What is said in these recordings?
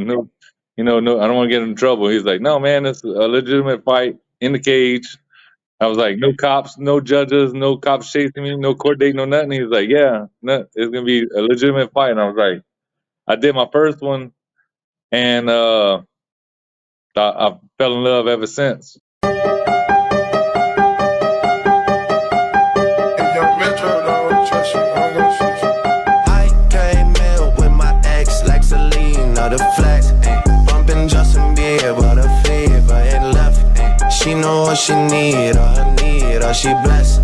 no, no, I don't want to get in trouble. He's like, no, man, it's a legitimate fight in the cage. I was like, no cops, no judges, no cops chasing me, no court date, no nothing. He was like, yeah, no, it's gonna be a legitimate fight. And I was like, I did my first one, and I fell in love ever since. I came in with my ex like Selena, the flex, bumping Justin Bieber, the fever and left. She know what she need, or she blessed,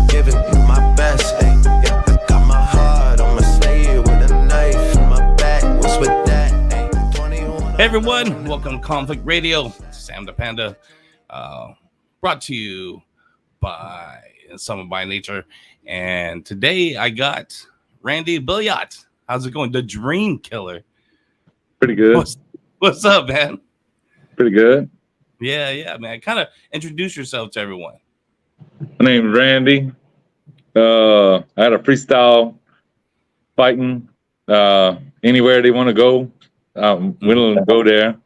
giving you my best. Yeah, I got my heart on my sleeve with a knife in my back. What's with that? 21. Hey everyone, welcome to Conflict Radio. Sam the Panda, brought to you by Summon by Nature. And today I got Randy Billiot. How's it going? The Dream Killer. Pretty good. What's up, man? Pretty good. Yeah, man. Kind of introduce yourself to everyone. My name's Randy. I had a freestyle fighting. Anywhere they want to go, I'm willing to go there.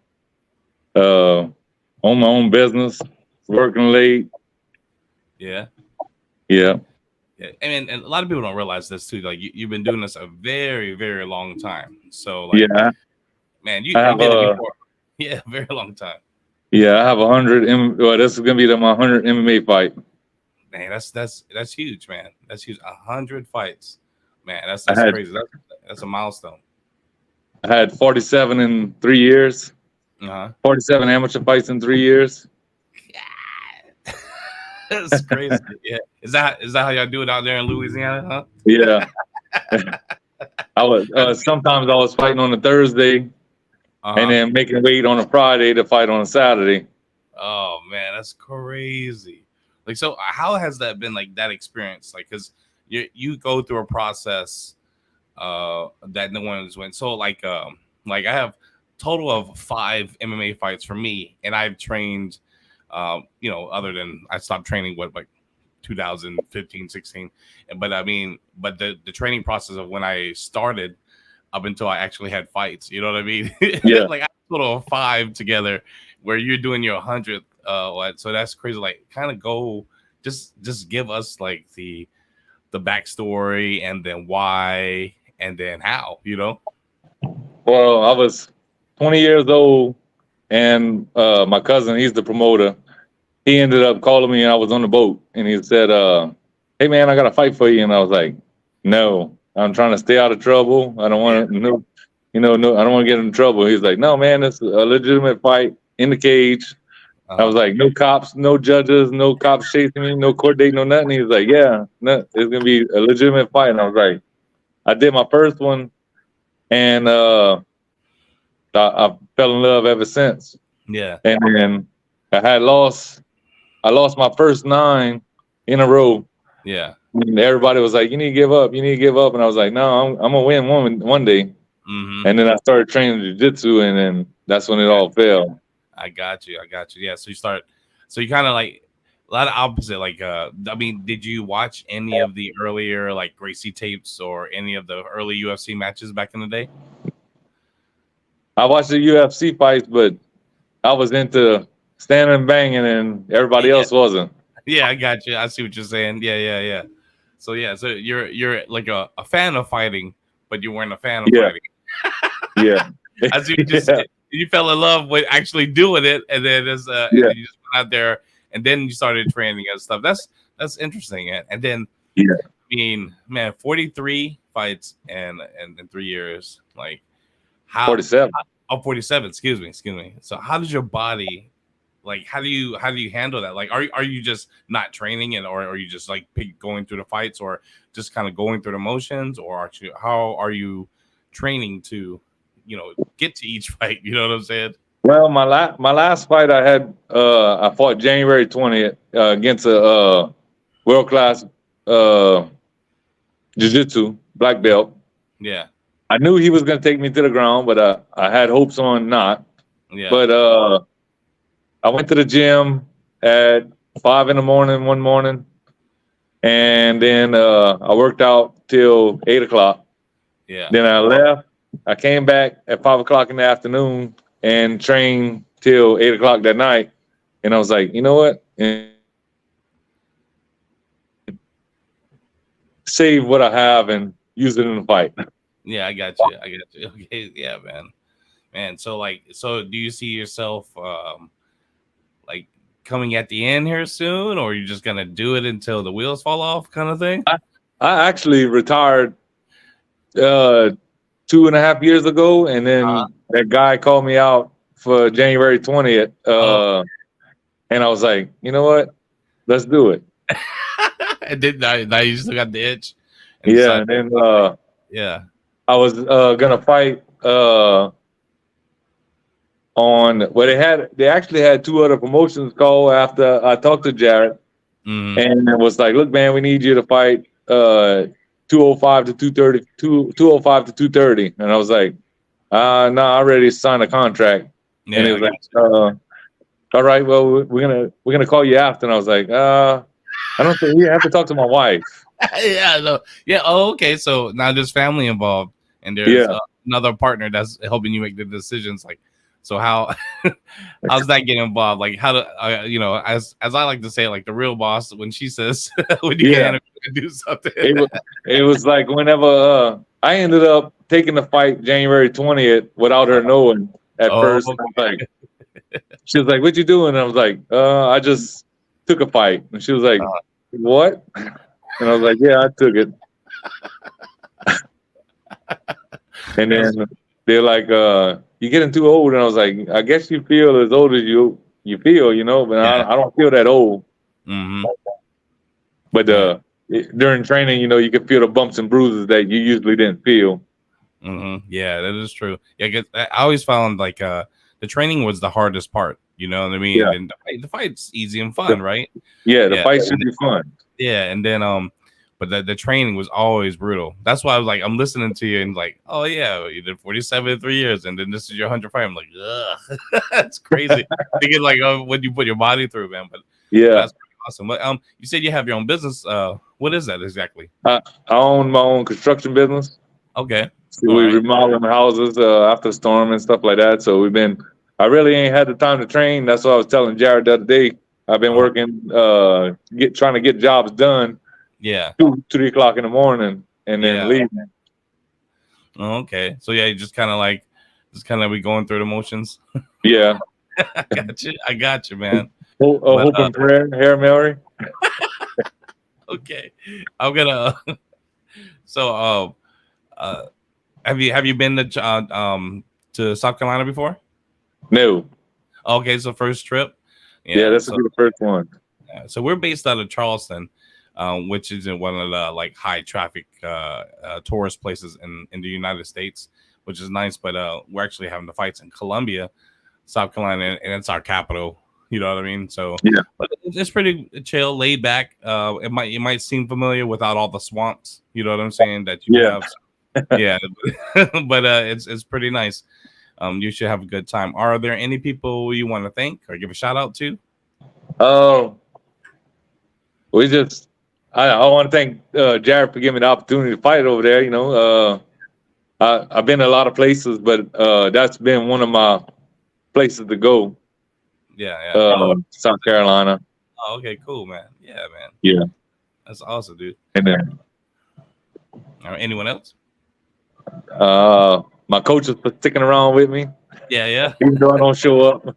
On my own business, working late. Yeah. Yeah. And a lot of people don't realize this too. Like you've been doing this a very, very long time. So like, yeah, man, I have yeah, very long time. Yeah, I have 100. Well, this is gonna be my 100 MMA fight. Man, that's huge, man. That's huge. 100 fights, man. That's crazy. That's a milestone. I had 47 in 3 years. 47 amateur fights in 3 years. That's crazy. Yeah, is that how y'all do it out there in Louisiana? Huh? Yeah. I was sometimes I was fighting on a Thursday, and then making weight on a Friday to fight on a Saturday. Oh man, that's crazy. Like, so how has that been, like, that experience? Like, because you go through a process that no one has went. So like I have total of 5 MMA fights for me, and I've trained other than I stopped training like 2015, 16. But the training process of when I started up until I actually had fights, you know what I mean? Yeah. Like I total of 5 together where you're doing your 100th. So that's crazy. Like, kind of go, just give us like the backstory, and then why, and then how, Well, I was 20 years old, and my cousin, he's the promoter. He ended up calling me, and I was on the boat, and he said, hey man, I got a fight for you. And I was like, no, I'm trying to stay out of trouble. I don't want to, no, I don't want to get in trouble. He's like, no man, it's a legitimate fight in the cage. I was like, no cops, no judges, no cops chasing me, no court date, no nothing. He was like, yeah, no, it's gonna be a legitimate fight. And I was like, I did my first one, and I fell in love ever since. Yeah. And then I lost my first 9 in a row. Yeah. And everybody was like, you need to give up. And I was like, no, I'm gonna win one day. Mm-hmm. And then I started training jiu-jitsu, and then that's when it all fell. I got you. Yeah. So you kind of like a lot of opposite. Like, did you watch any of the earlier like Gracie tapes or any of the early UFC matches back in the day? I watched the UFC fights, but I was into standing and banging, and everybody else wasn't. Yeah, I got you. I see what you're saying. Yeah. So you're like a fan of fighting, but you weren't a fan of fighting. Yeah. I see what you said. You fell in love with actually doing it, and then and then you just went out there, and then you started training and stuff. That's interesting. And then I mean, man, 43 fights and in 3 years, like how 47. 47. Excuse me. So how does your body, like, how do you handle that? Like, are you just not training, or are you just like going through the fights, or just kind of going through the motions, or actually how are you training to get to each fight? You know what I'm saying? Well, my last fight I had, I fought January 20th against a world-class jiu-jitsu black belt. Yeah. I knew he was going to take me to the ground, but I had hopes on not. Yeah. But I went to the gym at 5 a.m. one morning, and then I worked out till 8 o'clock. Yeah. Then I left, I came back at 5 o'clock in the afternoon and trained till 8 o'clock that night. And I was like, you know what? And save what I have and use it in the fight. Yeah, I got you. I got you. Okay, yeah, man. Man, so do you see yourself like coming at the end here soon, or are you just gonna do it until the wheels fall off, kind of thing? I actually retired 2.5 years ago, and then that guy called me out for January 20th. And I was like, you know what? Let's do it. And then now you still got the itch. And Yeah, and then yeah. I was gonna fight they actually had two other promotions call after I talked to Jarrett, and it was like, look, man, we need you to fight 205 to 230, 205 to 230, and I was like, no, I already signed a contract. Yeah, and it was like, all right, well, we're gonna call you after, and I was like, I don't think we have to talk to my wife. Yeah, no, yeah. Oh, okay. So now there's family involved, and there's another partner that's helping you make the decisions. Like, so how's that getting involved? Like, how do as I like to say, like the real boss when she says when you can do something. It was like whenever I ended up taking the fight January 20th without her knowing at first. Like, she was like, "What you doing?" And I was like, I just took a fight." And she was like, "What?" And I was like, "Yeah, I took it." And then they're like, "You're getting too old." And I was like, "I guess you feel as old as you feel, but I don't feel that old." Mm-hmm. But during training, you can feel the bumps and bruises that you usually didn't feel. Mm-hmm. Yeah, that is true. Yeah, 'cause I always found like the training was the hardest part. You know what I mean? Yeah. And the fight's easy and fun, right? Yeah, the fight should be fun. Yeah, and then but the training was always brutal. That's why I was like, I'm listening to you and like, oh yeah, you did 47 in 3 years, and then this is your 100th fight. I'm like, ugh, that's crazy. Thinking like what you put your body through, man. But that's pretty awesome. But you said you have your own business. What is that exactly? I own my own construction business. Okay. So we remodeling houses after the storm and stuff like that. So I really ain't had the time to train. That's what I was telling Jared the other day. I've been working, trying to get jobs done. Yeah. 2-3 o'clock in the morning and then leaving. Oh, okay. So yeah, you just kind of be going through the motions. Yeah. I got you, man. Hope and prayer, Hail Mary. Okay. I'm gonna so have you been to South Carolina before? No. Okay, so first trip. Yeah, that's the first one. So we're based out of Charleston, which is in one of the like high traffic tourist places in the United States, which is nice. But we're actually having the fights in Columbia, South Carolina, and it's our capital. You know what I mean? So but it's pretty chill, laid back. It might seem familiar without all the swamps. You know what I'm saying? That you have. Yeah, but it's pretty nice. You should have a good time. Are there any people you want to thank or give a shout out to? I want to thank Jared for giving me the opportunity to fight over there. I've been to a lot of places, but that's been one of my places to go. Yeah. South Carolina. Oh, okay, cool, man. Yeah, man. Yeah, that's awesome, dude. And then, anyone else? My coaches for sticking around with me. Yeah. Even though I don't show up.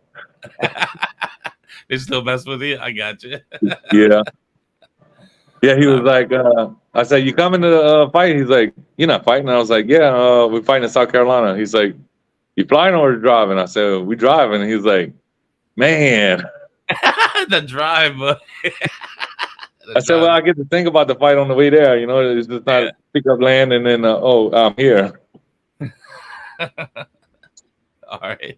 They still mess with you. I got you. Yeah. He was like, I said, "You coming to the fight?" He's like, "You're not fighting." I was like, "Yeah, we're fighting in South Carolina." He's like, "You flying or driving?" I said, "We driving." And he's like, "Man." The drive. I said, "Well, I get to think about the fight on the way there. It's just not pick up land and then, I'm here." All right.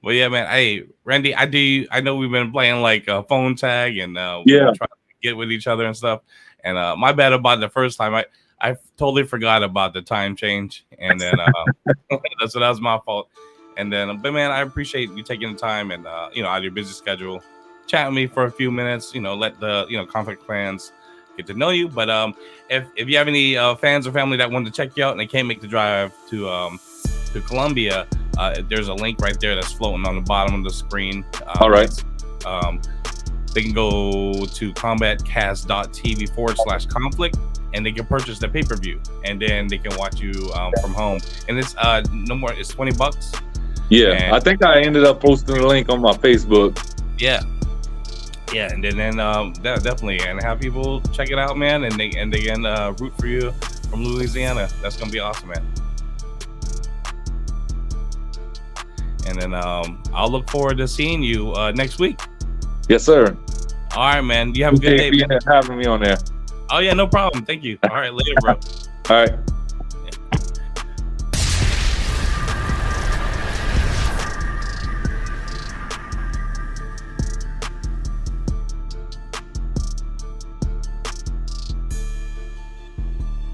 Well, yeah, man. Hey, Randy, I know we've been playing like phone tag and trying to get with each other and stuff. And my bad about the first time. I totally forgot about the time change, and then that was my fault. And then, but man, I appreciate you taking the time and out of your busy schedule, chat with me for a few minutes. Let the conflict plans get to know you. But if you have any fans or family that want to check you out and they can't make the drive to Colombia, there's a link right there that's floating on the bottom of the screen. All right. They can go to combatcast.tv/conflict and they can purchase the pay-per-view, and then they can watch you from home. And it's no more. It's $20. Yeah, and I think I ended up posting the link on my Facebook. Yeah, and then definitely, and have people check it out, man, and they can root for you from Louisiana. That's gonna be awesome, man. And then I'll look forward to seeing you next week. Yes, sir. All right, man. You have a good day, man. Having me on there. Oh yeah, no problem. Thank you. All right, later, bro. All right.